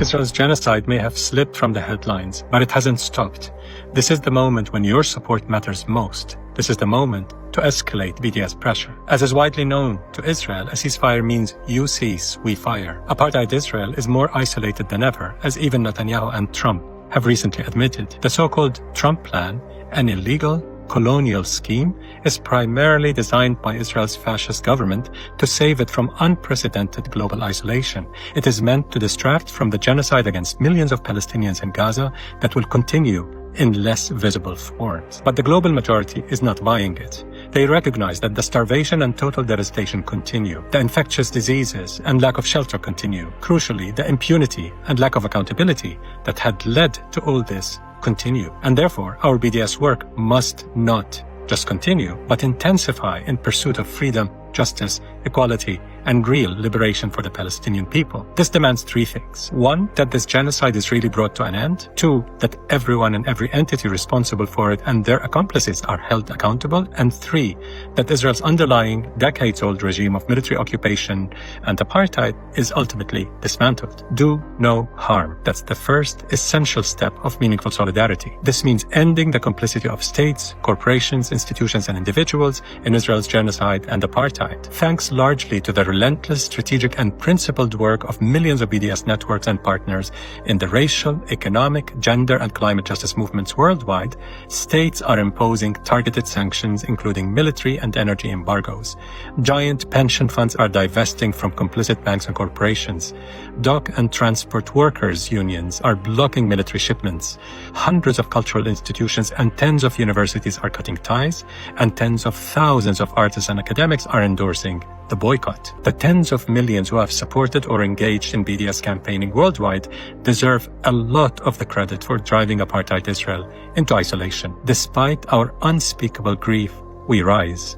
Israel's genocide may have slipped from the headlines, but it hasn't stopped. This is the moment when your support matters most. This is the moment to escalate BDS pressure. As is widely known to Israel, a ceasefire means you cease, we fire. Apartheid Israel is more isolated than ever, as even Netanyahu and Trump have recently admitted. The so-called Trump plan, an illegal colonial scheme, is primarily designed by Israel's fascist government to save it from unprecedented global isolation. It is meant to distract from the genocide against millions of Palestinians in Gaza that will continue in less visible forms. But the global majority is not buying it. They recognize that the starvation and total devastation continue. The infectious diseases and lack of shelter continue. Crucially, the impunity and lack of accountability that had led to all this continue. And therefore, our BDS work must not just continue, but intensify in pursuit of freedom, justice, equality, and real liberation for the Palestinian people. This demands three things. One, that this genocide is really brought to an end. Two, that everyone and every entity responsible for it and their accomplices are held accountable. And three, that Israel's underlying decades-old regime of military occupation and apartheid is ultimately dismantled. Do no harm. That's the first essential step of meaningful solidarity. This means ending the complicity of states, corporations, institutions, and individuals in Israel's genocide and apartheid. Thanks largely to the relentless, strategic, and principled work of millions of BDS networks and partners in the racial, economic, gender, and climate justice movements worldwide, states are imposing targeted sanctions, including military and energy embargoes. Giant pension funds are divesting from complicit banks and corporations. Dock and transport workers' unions are blocking military shipments. Hundreds of cultural institutions and tens of universities are cutting ties, and tens of thousands of artists and academics are endorsing the boycott. The tens of millions who have supported or engaged in BDS campaigning worldwide deserve a lot of the credit for driving apartheid Israel into isolation. Despite our unspeakable grief, we rise.